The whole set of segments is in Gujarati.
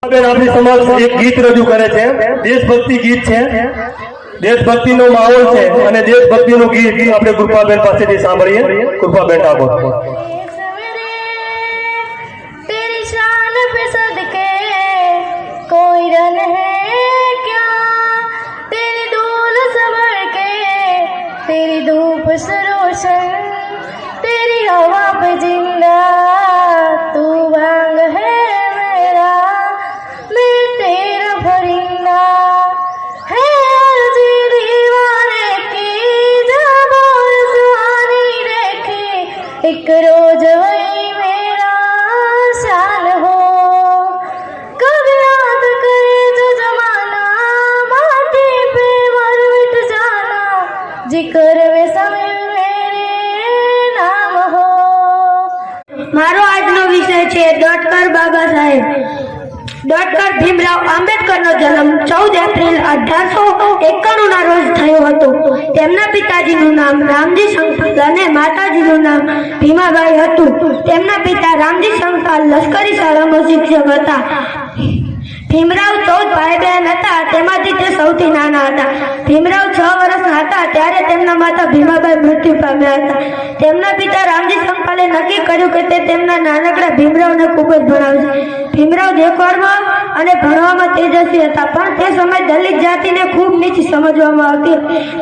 આપણી સમક્ષ એક ગીત રજૂ કરે છે, દેશભક્તિ ગીત છે, દેશભક્તિનો માહોલ છે અને દેશભક્તિનું ગીત આપણે કૃપાબેન પાસેથી સાંભળીએ. કૃપાબેન ઠાકોર. तेरी शान पे सदके कोई रन है क्या, तेरी धूल संभल के तेरी धूप से रोशन, तेरी हवा पे जिंदा तू भांग है मेरा, मैं तेरा परिंदा है अर्जी दीवाने की, जब सुहानी देखे एक रोज वही मेरा शान हो, कब याद करे जो जमाना माटी पे मर मिट जाना, जिक्र में समय मेरे नाम हो. મારો આજનો વિષય છે ડોક્ટર બાબા સાહેબ. ડોક્ટર ભીમરાવ આંબેડકરનો જન્મ 14 એપ્રિલ 1891 ના રોજ થયો હતો. તેમના પિતાજીનું નામ રામજી સંકપાલ અને માતાજીનું નામ ભીમાબાઈ હતું. તેમના પિતા રામજી સંકપાલ લશ્કરી શાળામાં શિક્ષક હતા. ભીમરાવ 14 ભાઈ બહેન હતા, તેમાંથી તે સૌથી નાના હતા. ભીમરાવ 6 વર્ષના હતા ત્યારે તેમના માતા ભીમાબાઈ મૃત્યુ પામ્યા હતા. તેમના પિતા રામજી સંકપાલે નક્કી કર્યું કે તે તેમના નાનકડા ભીમરાવને ખૂબ જ ભણાવશે. ભીમરાવ દેખવામાં અને ભણવામાં તેજસ્વી હતા, પણ તે સમય દલિત જાતિને ખૂબ નીચ સમજવામાં આવતી.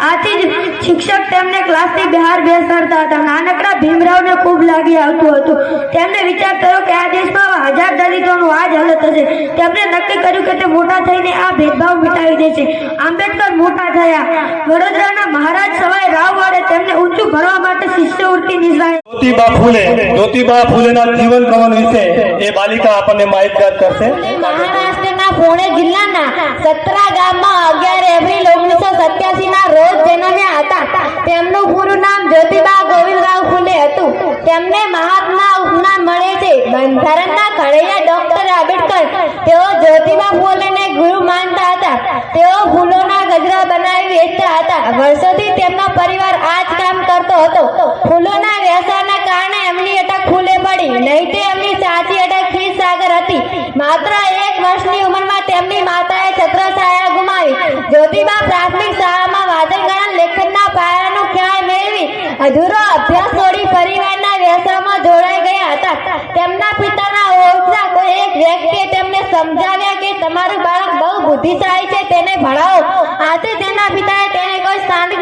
આથી જ શિક્ષક તેમને ક્લાસની બહાર બેસાડતા હતા. નાનકડા ભીમરાવને ખૂબ લાગી આવતું હતું. તેમને વિચાર થયો કે આ દેશમાં 1000 દલિતોનું આ જ હાલત હશે. તેમણે નક્કી કર્યું કે તે મોટા થઈને આ ભેદભાવ મિટાવી દેશે. આંબેડકર મોટા થયા. વડોદરાના મહારાજ સવાઈ રાવ વડે તેમને ઊંચું ભણવા માટે શિષ્યવૃત્તિ નિર્ધારિત. જ્યોતિબા ફૂલેના જીવન કવન વિશે એ બાલિકા આપણને માહિતગાર કરશે. મહારાષ્ટ્રના પુણે જિલ્લાના સત્રા ગામમાં 11 એપ્રિલ 1987 ના રોજ જન્મ્યા હતા. તેમનું પૂરું નામ જ્યોતિબા ગોવિંદરાવ ફૂલે હતું. તેમને મહાત્મા ઉપનામ મળે છે. બંધારણના ઘડવૈયા ડોક્ટર આંબેડકર તેઓ જ્યોતિબા ફૂલેને ગુરુ માનતા હતા. તેઓ ફૂલોના ગજરા બનાવી વેચતા હતા. વર્ષોથી તેમનો પરિવાર આ જ કામ કરતો હતો. ફૂલોના વ્યવસાયના કારણે એમની અટક ફૂલે પડી, નહીં તે એમની સાચી અટક ખીરસાગર હતી. માત્ર 1 વર્ષની ઉંમરમાં તેમની માતાએ છત્રછાયા ગુમાવી. જ્યોતિબા પ્રાથમિક શાળામાં વાદળ ગણન લેખનના પાયાનું ખ્યાલ મેળવી અધૂરો અભ્યાસ છોડી પરિવારના વ્યવસાયમાં જોડાઈ ગયા હતા. તેમના પિતાના ઓળખતા કોઈ એક વ્યક્તિએ તેમને સમજાવ્યા કે તમારું બાળક બહુ બુદ્ધિશાળી છે, તેને ભણાવો. આથી તેના પિતાએ તેને કોઈ સ્થાનિક